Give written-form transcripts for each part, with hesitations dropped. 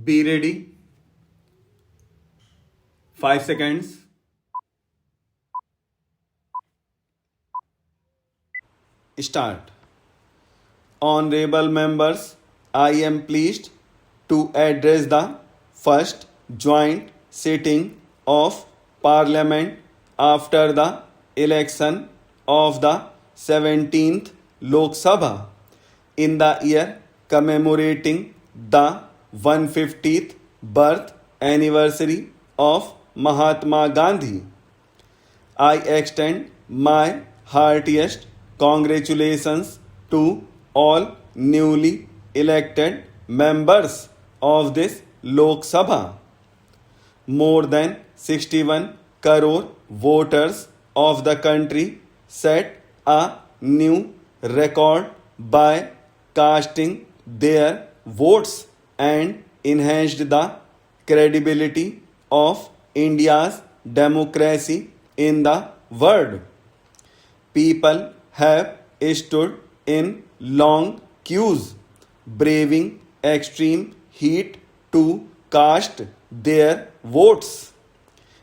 Be ready. 5 seconds. Start. Honorable members, I am pleased to address the first joint sitting of Parliament after the election of the 17th Lok Sabha in the year commemorating the 150th birth anniversary of Mahatma Gandhi. I extend my heartiest congratulations to all newly elected members of this Lok Sabha. More than 61 crore voters of the country set a new record by casting their votes and enhanced the credibility of India's democracy in the world. People have stood in long queues, braving extreme heat to cast their votes.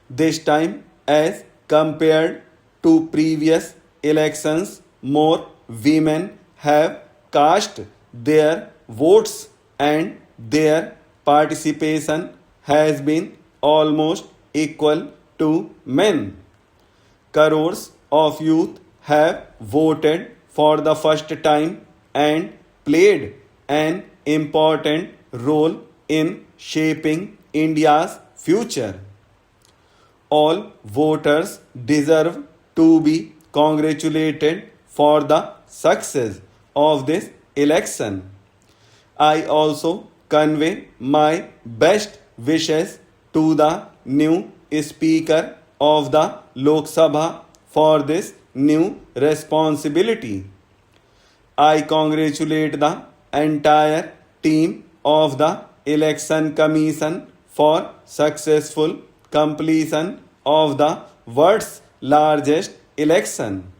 This time, as compared to previous elections, more women have cast their votes and their participation has been almost equal to men. Crores of youth have voted for the first time and played an important role in shaping India's future. All voters deserve to be congratulated for the success of this election. I also convey my best wishes to the new Speaker of the Lok Sabha for this new responsibility. I congratulate the entire team of the Election Commission for successful completion of the world's largest election.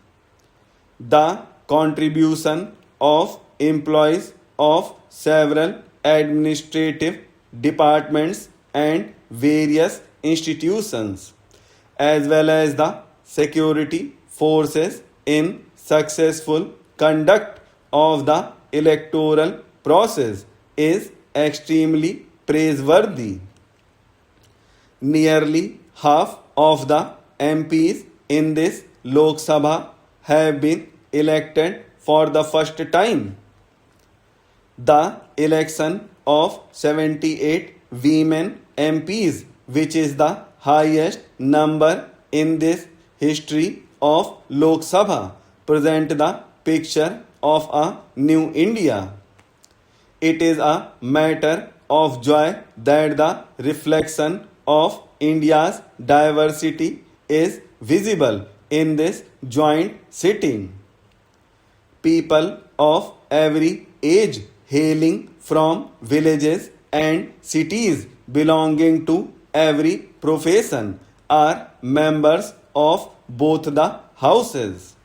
The contribution of employees of several administrative departments and various institutions, as well as the security forces in successful conduct of the electoral process is extremely praiseworthy. Nearly half of the MPs in this Lok Sabha have been elected for the first time. The election of 78 women MPs, which is the highest number in this history of Lok Sabha, present the picture of a new India. It is a matter of joy that the reflection of India's diversity is visible in this joint sitting. People of every age hailing from villages and cities belonging to every profession are members of both the houses.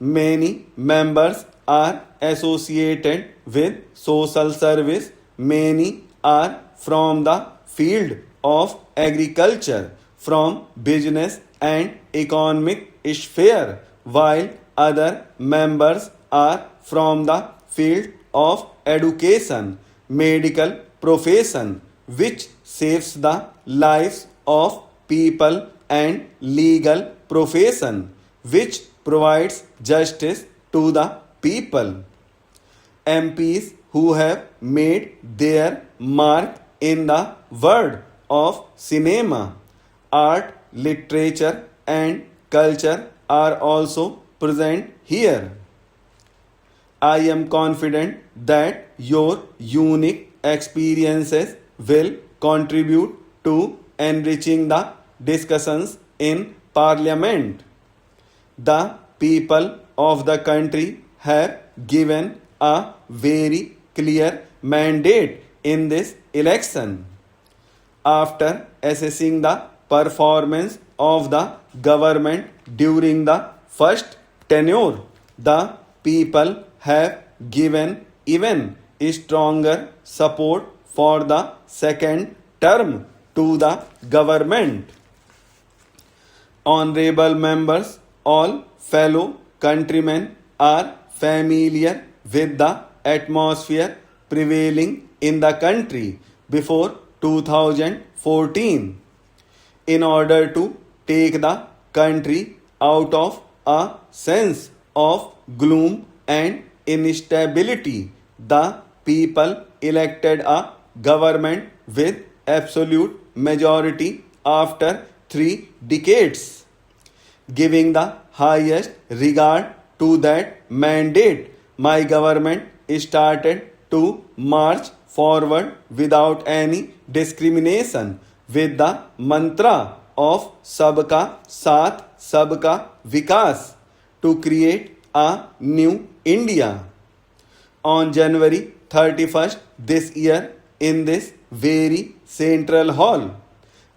Many members are associated with social service. Many are from the field of agriculture, from business and economic sphere, while other members are from the field of education, medical profession, which saves the lives of people, and legal profession, which provides justice to the people. MPs who have made their mark in the world of cinema, art, literature, and culture are also present here. I am confident that your unique experiences will contribute to enriching the discussions in Parliament. The people of the country have given a very clear mandate in this election. After assessing the performance of the government during the first tenure, the people have given even stronger support for the second term to the government. Honorable members, all fellow countrymen are familiar with the atmosphere prevailing in the country before 2014. In order to take the country out of a sense of gloom and instability, the people elected a government with absolute majority after 3 decades. Giving the highest regard to that mandate, my government started to march forward without any discrimination with the mantra of Sabka Saath Sabka Vikas to create a new India. On January 31st this year, in this very central hall,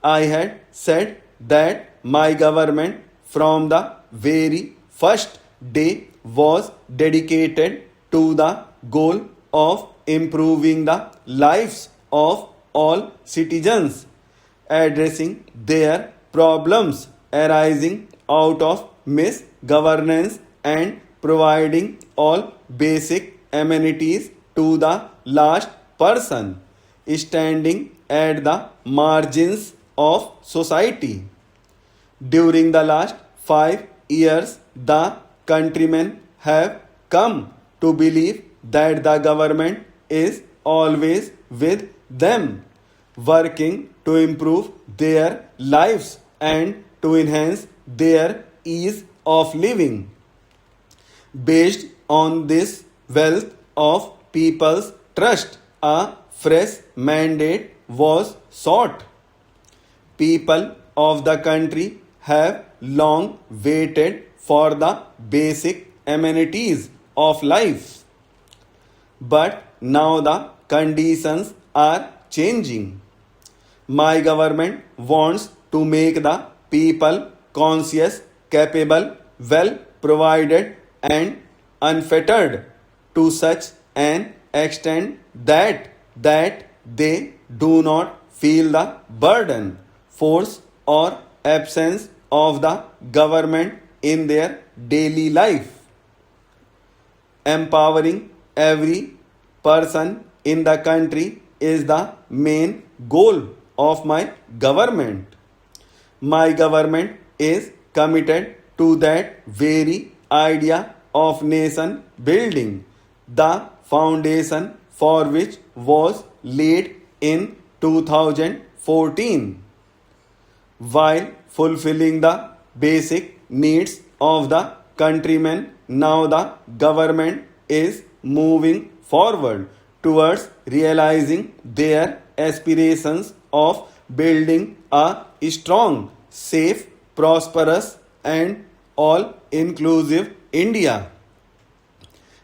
I had said that my government from the very first day was dedicated to the goal of improving the lives of all citizens, addressing their problems arising out of misgovernance and providing all basic amenities to the last person standing at the margins of society. During the last 5 years, the countrymen have come to believe that the government is always with them, working to improve their lives and to enhance their ease of living. Based on this wealth of people's trust, a fresh mandate was sought. People of the country have long waited for the basic amenities of life. But now the conditions are changing. My government wants to make the people conscious, capable, well provided, and unfettered to such an extent that they do not feel the burden, force, or absence of the government in their daily life. Empowering every person in the country is the main goal of my government. My government is committed to that very idea of nation building, the foundation for which was laid in 2014. While fulfilling the basic needs of the countrymen, now the government is moving forward towards realizing their aspirations of building a strong, safe, prosperous, and all-inclusive India.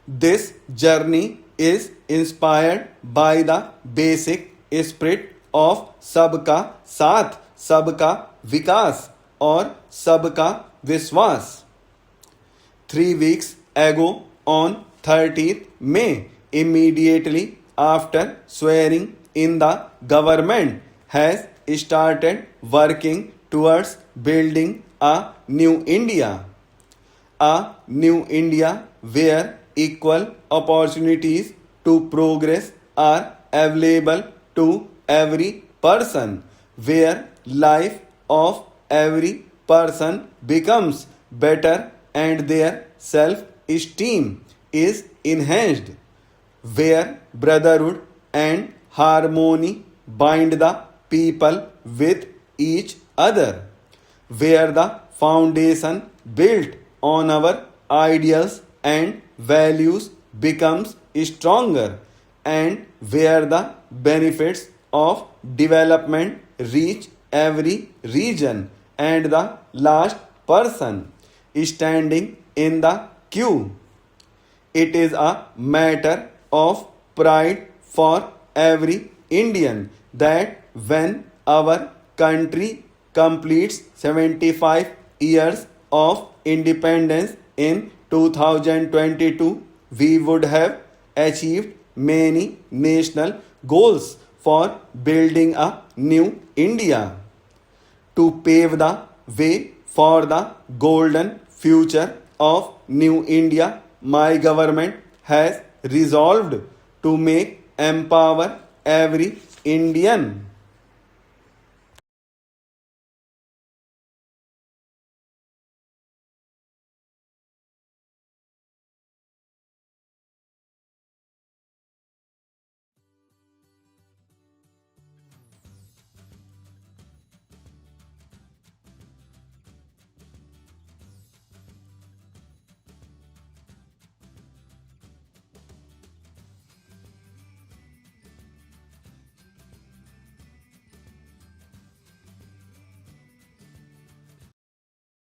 This journey is inspired by the basic spirit of Sabka Saath Sabka Vikas or Sabka Viswas. 3 weeks ago, on 30th May, immediately after swearing in, the government has started working towards building a new India. A new India where equal opportunities to progress are available to every person, where life of every person becomes better and their self-esteem is enhanced, where brotherhood and harmony bind the people with each other, where the foundation built on our ideals and values becomes stronger, and where the benefits of development reach every region and the last person standing in the queue. It is a matter of pride for every Indian that when our country completes 75 years of independence in 2022, we would have achieved many national goals for building a new India. To pave the way for the golden future of New India, my government has resolved to make empower every Indian.